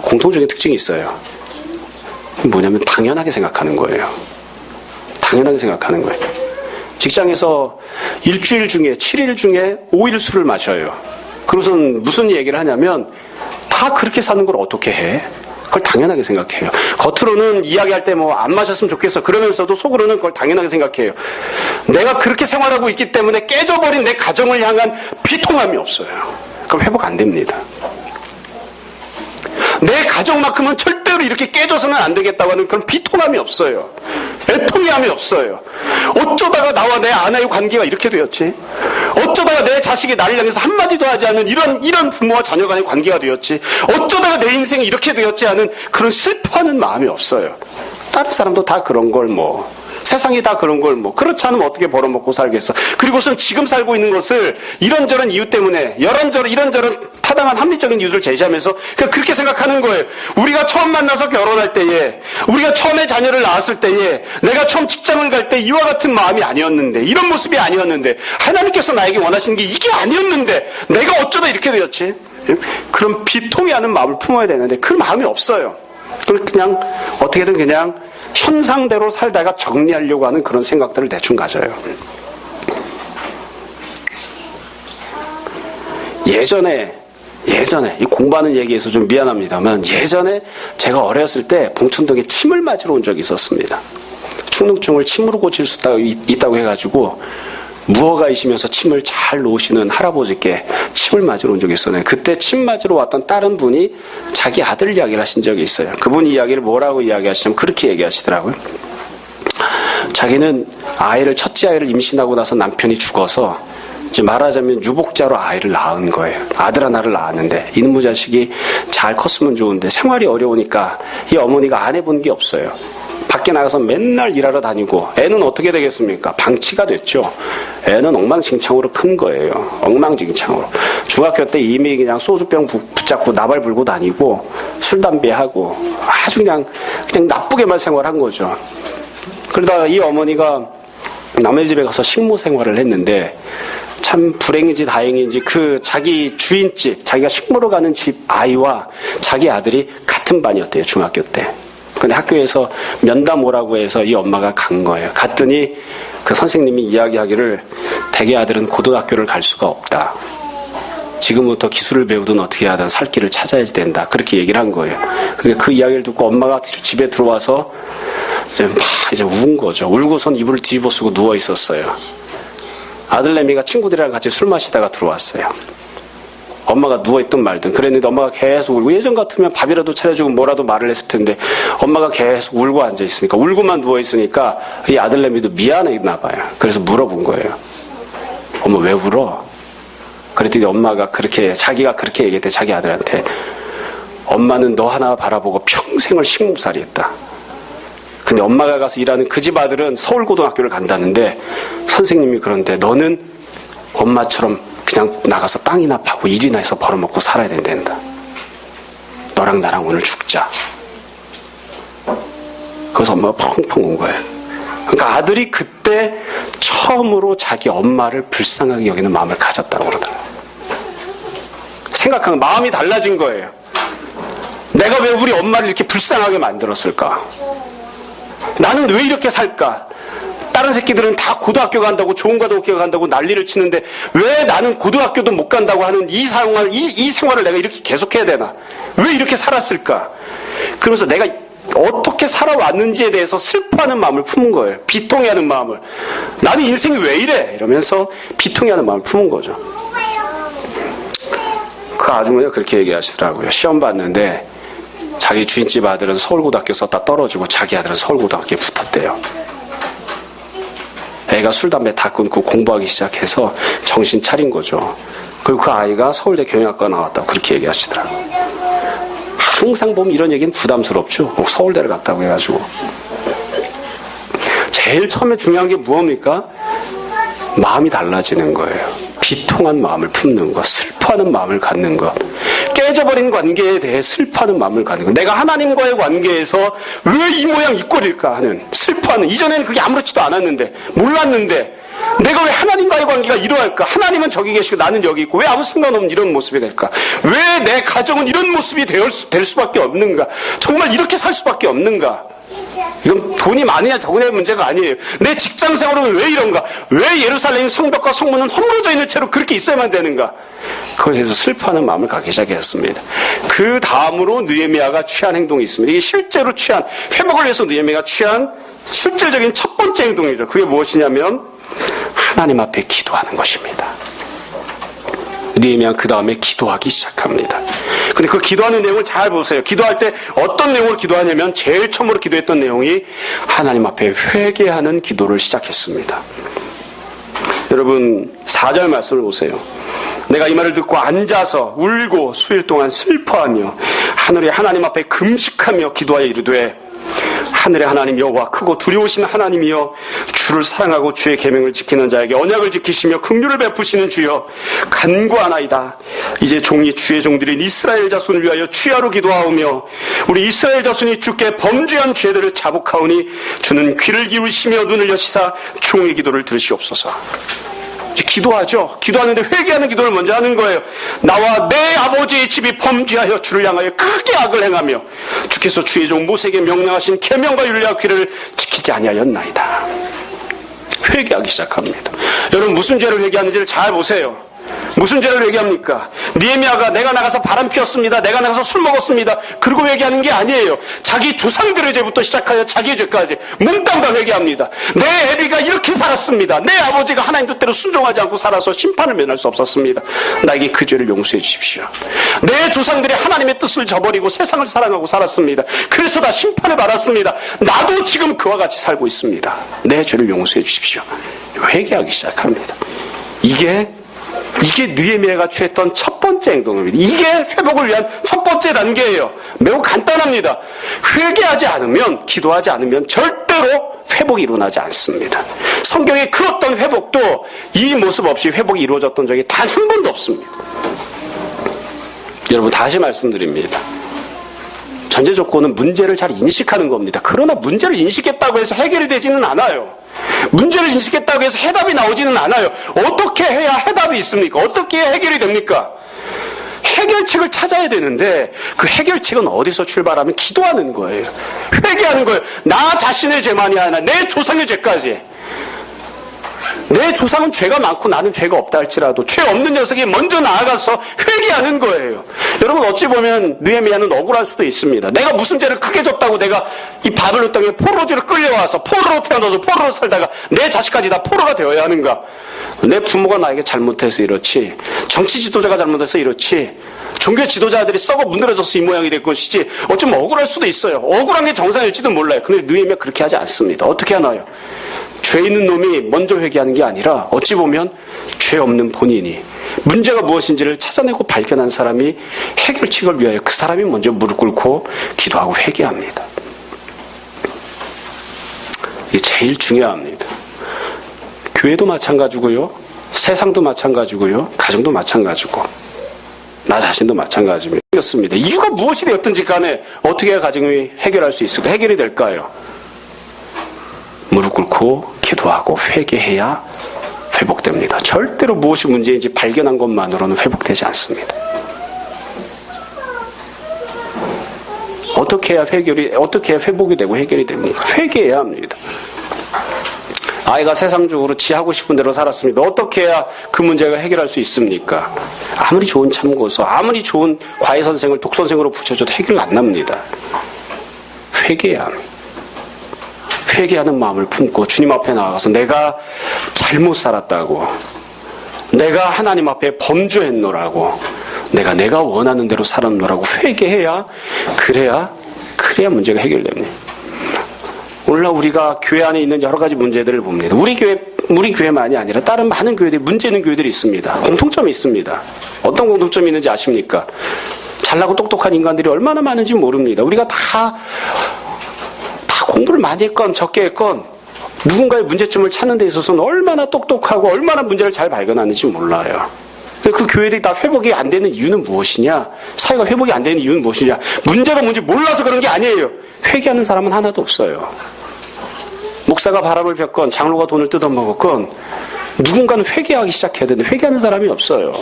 공통적인 특징이 있어요. 뭐냐면 당연하게 생각하는 거예요. 당연하게 생각하는 거예요. 직장에서 일주일 중에 7일 중에 5일 술을 마셔요. 그러고선 무슨 얘기를 하냐면 다 그렇게 사는 걸 어떻게 해? 그걸 당연하게 생각해요. 겉으로는 이야기할 때 뭐 안 마셨으면 좋겠어. 그러면서도 속으로는 그걸 당연하게 생각해요. 내가 그렇게 생활하고 있기 때문에 깨져버린 내 가정을 향한 비통함이 없어요. 그럼 회복 안 됩니다. 내 가정만큼은 절대로 이렇게 깨져서는 안 되겠다고 하는 그런 비통함이 없어요. 애통함이 없어요. 어쩌다가 나와 내 아내의 관계가 이렇게 되었지? 어쩌다가 내 자식이 나를 향해서 한마디도 하지 않는 이런 부모와 자녀 간의 관계가 되었지? 어쩌다가 내 인생이 이렇게 되었지 하는 그런 슬퍼하는 마음이 없어요. 다른 사람도 다 그런 걸 세상이 다 그런 걸 그렇지 않으면 어떻게 벌어먹고 살겠어. 그리고선 지금 살고 있는 것을 이런저런 이유 때문에 이런저런 타당한 합리적인 이유를 제시하면서 그냥 그렇게 생각하는 거예요. 우리가 처음 만나서 결혼할 때에, 우리가 처음에 자녀를 낳았을 때에, 내가 처음 직장을 갈 때 이와 같은 마음이 아니었는데, 이런 모습이 아니었는데, 하나님께서 나에게 원하시는 게 이게 아니었는데 내가 어쩌다 이렇게 되었지? 그런 비통해하는 마음을 품어야 되는데 그 마음이 없어요. 그냥 어떻게든 그냥 현상대로 살다가 정리하려고 하는 그런 생각들을 대충 가져요. 예전에 이 공부하는 얘기에서 좀 미안합니다만 예전에 제가 어렸을 때 봉천동에 침을 맞으러 온 적이 있었습니다. 축농증을 침으로 고칠 수 있다고 해가지고 무허가이시면서 침을 잘 놓으시는 할아버지께 침을 맞으러 온 적이 있었네요. 그때 침 맞으러 왔던 다른 분이 자기 아들 이야기를 하신 적이 있어요. 그분 이야기를 뭐라고 이야기하시냐면 그렇게 얘기하시더라고요. 자기는 첫째 아이를 임신하고 나서 남편이 죽어서 이제 말하자면 유복자로 아이를 낳은 거예요. 아들 하나를 낳았는데 이놈의 자식이 잘 컸으면 좋은데 생활이 어려우니까 이 어머니가 안 해본 게 없어요. 밖에 나가서 맨날 일하러 다니고 애는 어떻게 되겠습니까? 방치가 됐죠. 애는 엉망진창으로 큰 거예요. 엉망진창으로. 중학교 때 이미 그냥 소주병 붙잡고 나발 불고 다니고 술 담배 하고 아주 그냥 나쁘게만 생활한 거죠. 그러다가 이 어머니가 남의 집에 가서 식모 생활을 했는데 참 불행인지 다행인지 그 자기 주인집, 자기가 식모로 가는 집 아이와 자기 아들이 같은 반이었대요. 중학교 때. 근데 학교에서 면담 오라고 해서 이 엄마가 간 거예요. 갔더니 그 선생님이 이야기하기를 대개 아들은 고등학교를 갈 수가 없다. 지금부터 기술을 배우든 어떻게 하든 살 길을 찾아야 된다. 그렇게 얘기를 한 거예요. 그 이야기를 듣고 엄마가 집에 들어와서 이제 운 거죠. 울고선 이불을 뒤집어 쓰고 누워 있었어요. 아들내미가 친구들이랑 같이 술 마시다가 들어왔어요. 엄마가 누워있든 말든 그랬는데 엄마가 계속 울고, 예전 같으면 밥이라도 차려주고 뭐라도 말을 했을 텐데 엄마가 계속 울고 앉아있으니까, 울고만 누워있으니까 이 아들내미도 미안했나 봐요. 그래서 물어본 거예요. 엄마 왜 울어? 그랬더니 엄마가 자기가 그렇게 얘기했대. 자기 아들한테, 엄마는 너 하나 바라보고 평생을 식목살이 했다. 근데 엄마가 가서 일하는 그 집 아들은 서울고등학교를 간다는데 선생님이 그런데 너는 엄마처럼 그냥 나가서 땅이나 파고 일이나 해서 벌어먹고 살아야 된다. 너랑 나랑 오늘 죽자. 그래서 엄마가 펑펑 온 거예요. 그러니까 아들이 그때 처음으로 자기 엄마를 불쌍하게 여기는 마음을 가졌다고 그러더라고요. 생각하면 마음이 달라진 거예요. 내가 왜 우리 엄마를 이렇게 불쌍하게 만들었을까? 나는 왜 이렇게 살까? 다른 새끼들은 다 고등학교 간다고, 좋은 고등학교 간다고 난리를 치는데 왜 나는 고등학교도 못 간다고 하는 이 생활을 내가 이렇게 계속해야 되나? 왜 이렇게 살았을까? 그러면서 내가 어떻게 살아왔는지에 대해서 슬퍼하는 마음을 품은 거예요. 비통해하는 마음을. 나는 인생이 왜 이래? 이러면서 비통해하는 마음을 품은 거죠. 그 아주머니가 그렇게 얘기하시더라고요. 시험 봤는데 자기 주인집 아들은 서울고등학교 썼다 떨어지고 자기 아들은 서울고등학교에 붙었대요. 애가 술, 담배 다 끊고 공부하기 시작해서 정신 차린 거죠. 그리고 그 아이가 서울대 경영학과 나왔다고 그렇게 얘기하시더라고요. 항상 보면 이런 얘기는 부담스럽죠. 꼭 서울대를 갔다고 해가지고. 제일 처음에 중요한 게 무엇입니까? 마음이 달라지는 거예요. 비통한 마음을 품는 것, 슬퍼하는 마음을 갖는 것, 깨져버린 관계에 대해 슬퍼하는 마음을 갖는 것, 내가 하나님과의 관계에서 왜 이 모양 이 꼴일까 하는 슬퍼하는, 이전에는 그게 아무렇지도 않았는데, 몰랐는데 내가 왜 하나님과의 관계가 이러할까? 하나님은 저기 계시고 나는 여기 있고 왜 아무 상관없는 이런 모습이 될까? 왜 내 가정은 이런 모습이 될 수밖에 없는가? 정말 이렇게 살 수밖에 없는가? 이건 돈이 많으냐 적으냐의 문제가 아니에요. 내 직장 생활은 왜 이런가? 왜 예루살렘 성벽과 성문은 허물어져 있는 채로 그렇게 있어야만 되는가? 그것에 대해서 슬퍼하는 마음을 갖기 시작했습니다. 그 다음으로 느헤미야가 취한 행동이 있습니다. 이게 실제로 취한, 회복을 위해서 느헤미야가 취한 실질적인 첫 번째 행동이죠. 그게 무엇이냐면 하나님 앞에 기도하는 것입니다. 느헤미야는 그 다음에 기도하기 시작합니다. 근데 그 기도하는 내용을 잘 보세요. 기도할 때 어떤 내용을 기도하냐면 제일 처음으로 기도했던 내용이 하나님 앞에 회개하는 기도를 시작했습니다. 여러분 4절 말씀을 보세요. 내가 이 말을 듣고 앉아서 울고 수일 동안 슬퍼하며 하늘에 하나님 앞에 금식하며 기도하여 이르되 하늘의 하나님 여호와 크고 두려우신 하나님이여 주를 사랑하고 주의 계명을 지키는 자에게 언약을 지키시며 긍휼을 베푸시는 주여 간구하나이다. 이제 종이 주의 종들인 이스라엘 자손을 위하여 주야로 기도하오며 우리 이스라엘 자손이 주께 범죄한 죄들을 자복하오니 주는 귀를 기울이시며 눈을 여시사 종의 기도를 들으시옵소서. 기도하죠. 기도하는데 회개하는 기도를 먼저 하는 거예요. 나와 내 아버지의 집이 범죄하여 주를 향하여 크게 악을 행하며 주께서 주의 종 모세에게 명령하신 계명과 율례와 규례를 지키지 아니하였나이다. 회개하기 시작합니다. 여러분 무슨 죄를 회개하는지를 잘 보세요. 무슨 죄를 회개합니까? 느헤미야가 내가 나가서 바람 피웠습니다. 내가 나가서 술 먹었습니다. 그리고 회개하는 게 아니에요. 자기 조상들의 죄부터 시작하여 자기의 죄까지 몽땅 다 회개합니다. 내 애비가 이렇게 살았습니다. 내 아버지가 하나님 뜻대로 순종하지 않고 살아서 심판을 면할 수 없었습니다. 나에게 그 죄를 용서해 주십시오. 내 조상들이 하나님의 뜻을 저버리고 세상을 사랑하고 살았습니다. 그래서 다 심판을 받았습니다. 나도 지금 그와 같이 살고 있습니다. 내 죄를 용서해 주십시오. 회개하기 시작합니다. 이게 느헤미야가 취했던 첫 번째 행동입니다. 이게 회복을 위한 첫 번째 단계예요. 매우 간단합니다. 회개하지 않으면, 기도하지 않으면 절대로 회복이 일어나지 않습니다. 성경의 그 어떤 회복도 이 모습 없이 회복이 이루어졌던 적이 단 한 번도 없습니다. 여러분 다시 말씀드립니다. 전제 조건은 문제를 잘 인식하는 겁니다. 그러나 문제를 인식했다고 해서 해결이 되지는 않아요. 문제를 인식했다고 해서 해답이 나오지는 않아요. 어떻게 해야 해답이 있습니까? 어떻게 해야 해결이 됩니까? 해결책을 찾아야 되는데 그 해결책은 어디서 출발하면 기도하는 거예요. 회개하는 거예요. 나 자신의 죄만이 아니라 내 조상의 죄까지. 내 조상은 죄가 많고 나는 죄가 없다 할지라도 죄 없는 녀석이 먼저 나아가서 회개하는 거예요. 여러분 어찌 보면 느헤미야는 억울할 수도 있습니다. 내가 무슨 죄를 크게 졌다고 내가 이 바벨론 땅에 포로지로 끌려와서 포로로 태어나서 포로로 살다가 내 자식까지 다 포로가 되어야 하는가? 내 부모가 나에게 잘못해서 이렇지, 정치 지도자가 잘못해서 이렇지, 종교 지도자들이 썩어 문드러져서 이 모양이 될 것이지 어쩌면 억울할 수도 있어요. 억울한 게 정상일지도 몰라요. 근데 느헤미야 그렇게 하지 않습니다. 어떻게 하나요? 죄 있는 놈이 먼저 회개하는 게 아니라 어찌 보면 죄 없는 본인이 문제가 무엇인지를 찾아내고 발견한 사람이 해결책을 위하여 그 사람이 먼저 무릎 꿇고 기도하고 회개합니다. 이게 제일 중요합니다. 교회도 마찬가지고요, 세상도 마찬가지고요, 가정도 마찬가지고 나 자신도 마찬가지입니다. 이유가 무엇이 되었든지 간에 어떻게 해야 가정이 해결할 수 있을까? 해결이 될까요? 무릎 꿇고 기도하고 회개해야 회복됩니다. 절대로 무엇이 문제인지 발견한 것만으로는 회복되지 않습니다. 어떻게 해야 회복이 되고 해결이 됩니까? 회개해야 합니다. 아이가 세상적으로 지 하고 싶은 대로 살았습니다. 어떻게 해야 그 문제가 해결할 수 있습니까? 아무리 좋은 참고서, 아무리 좋은 과외 선생을 독선생으로 붙여줘도 해결 안 납니다. 회개해야 합니다. 회개하는 마음을 품고 주님 앞에 나가서 내가 잘못 살았다고, 내가 하나님 앞에 범죄했노라고, 내가 원하는 대로 살았노라고 회개해야, 그래야 문제가 해결됩니다. 오늘날 우리가 교회 안에 있는 여러 가지 문제들을 봅니다. 우리 교회만이 아니라 다른 많은 교회들이 문제 있는 교회들이 있습니다. 공통점이 있습니다. 어떤 공통점이 있는지 아십니까? 잘나고 똑똑한 인간들이 얼마나 많은지 모릅니다. 우리가 다 공부를 많이 했건 적게 했건 누군가의 문제점을 찾는 데 있어서는 얼마나 똑똑하고 얼마나 문제를 잘 발견하는지 몰라요. 그 교회들이 다 회복이 안 되는 이유는 무엇이냐? 사회가 회복이 안 되는 이유는 무엇이냐? 문제가 뭔지 몰라서 그런 게 아니에요. 회개하는 사람은 하나도 없어요. 목사가 바람을 폈건 장로가 돈을 뜯어먹었건 누군가는 회개하기 시작해야 되는데 회개하는 사람이 없어요.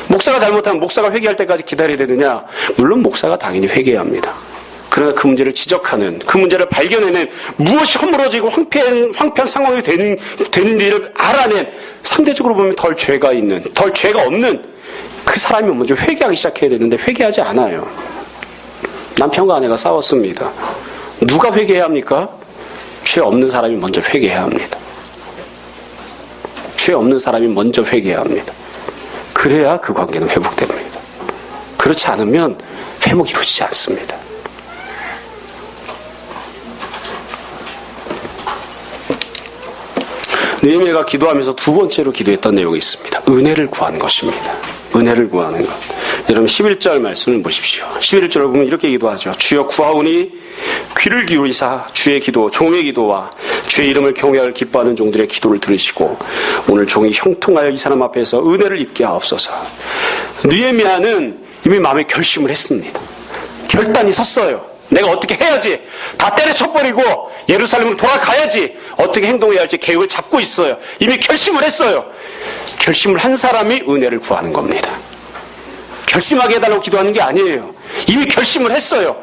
목사가 잘못하면 목사가 회개할 때까지 기다려야 되느냐? 물론 목사가 당연히 회개해야 합니다. 그러나 그 문제를 지적하는, 그 문제를 발견해낸, 무엇이 허물어지고 황폐한 상황이 되는지를 알아낸, 상대적으로 보면 덜 죄가 있는, 덜 죄가 없는 그 사람이 먼저 회개하기 시작해야 되는데 회개하지 않아요. 남편과 아내가 싸웠습니다. 누가 회개해야 합니까? 죄 없는 사람이 먼저 회개해야 합니다. 죄 없는 사람이 먼저 회개해야 합니다. 그래야 그 관계는 회복됩니다. 그렇지 않으면 회복이 이루어지지 않습니다. 느헤미야가 기도하면서 두 번째로 기도했던 내용이 있습니다. 은혜를 구하는 것입니다. 은혜를 구하는 것. 여러분 11절 말씀을 보십시오. 11절을 보면 이렇게 기도하죠. 주여 구하오니 귀를 기울이사 주의 기도, 종의 기도와 주의 이름을 경외할 기뻐하는 종들의 기도를 들으시고 오늘 종이 형통하여 이 사람 앞에서 은혜를 입게 하옵소서. 느헤미야는 이미 마음에 결심을 했습니다. 결단이 섰어요. 내가 어떻게 해야지, 다 때려쳐버리고 예루살렘으로 돌아가야지, 어떻게 행동해야 할지 계획을 잡고 있어요. 이미 결심을 했어요. 결심을 한 사람이 은혜를 구하는 겁니다. 결심하게 해달라고 기도하는 게 아니에요. 이미 결심을 했어요.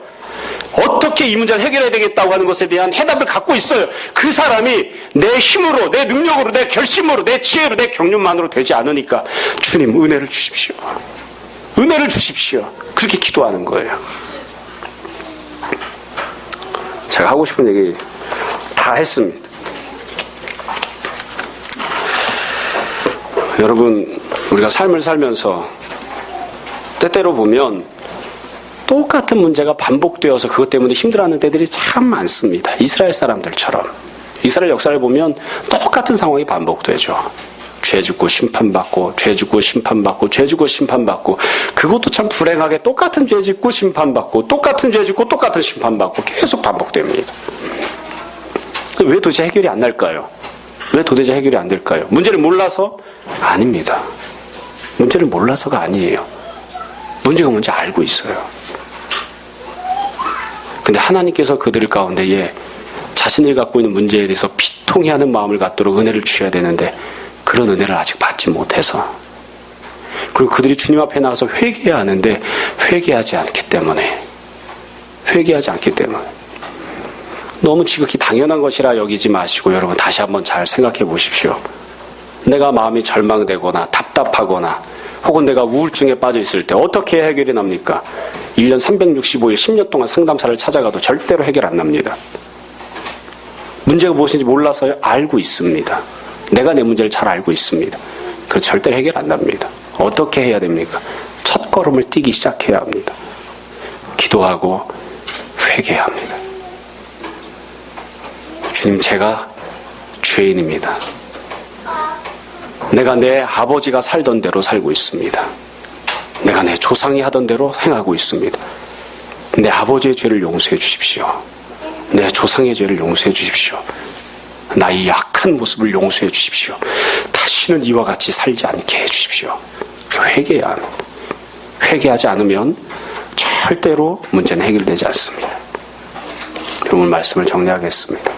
어떻게 이 문제를 해결해야 되겠다고 하는 것에 대한 해답을 갖고 있어요. 그 사람이 내 힘으로, 내 능력으로, 내 결심으로, 내 지혜로, 내 경륜만으로 되지 않으니까 주님 은혜를 주십시오. 은혜를 주십시오. 그렇게 기도하는 거예요. 제가 하고 싶은 얘기 다 했습니다. 여러분, 우리가 삶을 살면서 때때로 보면 똑같은 문제가 반복되어서 그것 때문에 힘들어하는 때들이 참 많습니다. 이스라엘 사람들처럼. 이스라엘 역사를 보면 똑같은 상황이 반복되죠. 죄 짓고 심판받고, 죄 짓고 심판받고, 죄 짓고 심판받고, 그것도 참 불행하게 똑같은 죄 짓고 심판받고, 똑같은 죄 짓고 똑같은 심판받고 계속 반복됩니다. 왜 도대체 해결이 안 날까요? 왜 도대체 해결이 안 될까요? 문제를 몰라서? 아닙니다. 문제를 몰라서가 아니에요. 문제가 뭔지 알고 있어요. 근데 하나님께서 그들 가운데에 자신이 갖고 있는 문제에 대해서 비통해하는 마음을 갖도록 은혜를 주셔야 되는데 그런 은혜를 아직 받지 못해서, 그리고 그들이 주님 앞에 나가서 회개해야 하는데 회개하지 않기 때문에 너무 지극히 당연한 것이라 여기지 마시고 여러분 다시 한번 잘 생각해 보십시오. 내가 마음이 절망되거나 답답하거나 혹은 내가 우울증에 빠져 있을 때 어떻게 해결이 납니까? 1년 365일 10년 동안 상담사를 찾아가도 절대로 해결 안 납니다. 문제가 무엇인지 몰라서요? 알고 있습니다. 내가 내 문제를 잘 알고 있습니다. 그래서 절대로 해결 안 납니다. 어떻게 해야 됩니까? 첫 걸음을 뛰기 시작해야 합니다. 기도하고 회개해야 합니다. 주님, 제가 죄인입니다. 내가 내 아버지가 살던 대로 살고 있습니다. 내가 내 조상이 하던 대로 행하고 있습니다. 내 아버지의 죄를 용서해 주십시오. 내 조상의 죄를 용서해 주십시오. 나의 약한 모습을 용서해 주십시오. 다시는 이와 같이 살지 않게 해 주십시오. 회개해야 합니다. 회개하지 않으면 절대로 문제는 해결되지 않습니다. 오늘 말씀을 정리하겠습니다.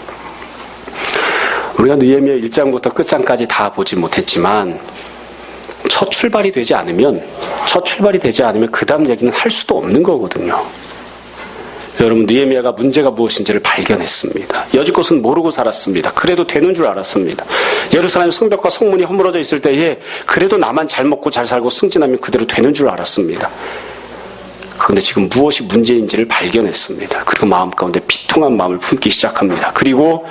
우리가 느헤미야 1장부터 끝장까지 다 보지 못했지만 첫 출발이 되지 않으면 그 다음 얘기는 할 수도 없는 거거든요. 여러분, 느헤미야가 문제가 무엇인지를 발견했습니다. 여지껏은 모르고 살았습니다. 그래도 되는 줄 알았습니다. 예루살렘 성벽과 성문이 허물어져 있을 때에 그래도 나만 잘 먹고 잘 살고 승진하면 그대로 되는 줄 알았습니다. 그런데 지금 무엇이 문제인지를 발견했습니다. 그리고 마음 가운데 비통한 마음을 품기 시작합니다. 그리고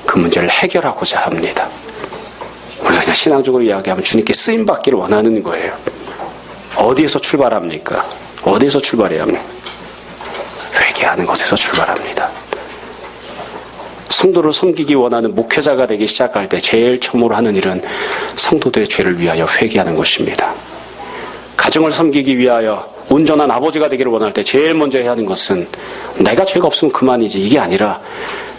그 문제를 해결하고자 합니다. 우리가 그냥 신앙적으로 이야기하면 주님께 쓰임받기를 원하는 거예요. 어디에서 출발합니까? 어디에서 출발해야 합니까? 회개하는 것에서 출발합니다. 성도를 섬기기 원하는 목회자가 되기 시작할 때 제일 처음으로 하는 일은 성도들의 죄를 위하여 회개하는 것입니다. 가정을 섬기기 위하여 온전한 아버지가 되기를 원할 때 제일 먼저 해야 하는 것은 내가 죄가 없으면 그만이지, 이게 아니라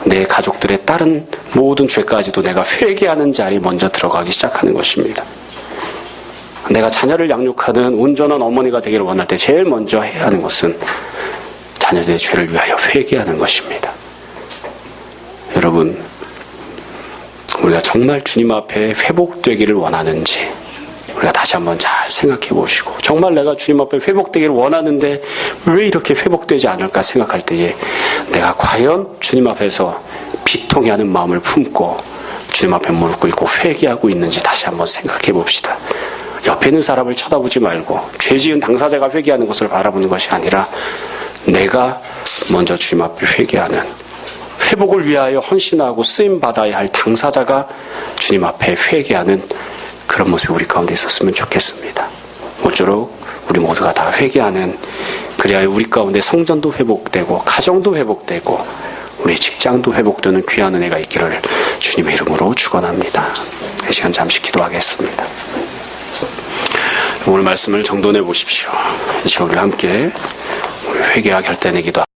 내 가족들의 다른 모든 죄까지도 내가 회개하는 자리에 먼저 들어가기 시작하는 것입니다. 내가 자녀를 양육하는 온전한 어머니가 되기를 원할 때 제일 먼저 해야 하는 것은 자녀들의 죄를 위하여 회개하는 것입니다. 여러분, 우리가 정말 주님 앞에 회복되기를 원하는지 우리가 다시 한번 잘 생각해 보시고, 정말 내가 주님 앞에 회복되기를 원하는데 왜 이렇게 회복되지 않을까 생각할 때에 내가 과연 주님 앞에서 비통해하는 마음을 품고 주님 앞에 무릎 꿇고 회개하고 있는지 다시 한번 생각해 봅시다. 옆에 있는 사람을 쳐다보지 말고 죄 지은 당사자가 회개하는 것을 바라보는 것이 아니라 내가 먼저 주님 앞에 회개하는, 회복을 위하여 헌신하고 쓰임받아야 할 당사자가 주님 앞에 회개하는 그런 모습이 우리 가운데 있었으면 좋겠습니다. 모쪼록 우리 모두가 다 회개하는, 그래야 우리 가운데 성전도 회복되고 가정도 회복되고 우리 직장도 회복되는 귀한 은혜가 있기를 주님의 이름으로 축원합니다. 이 시간 잠시 기도하겠습니다. 오늘 말씀을 정돈해 보십시오. 이 시간 우리 함께 회개와 결단의 기도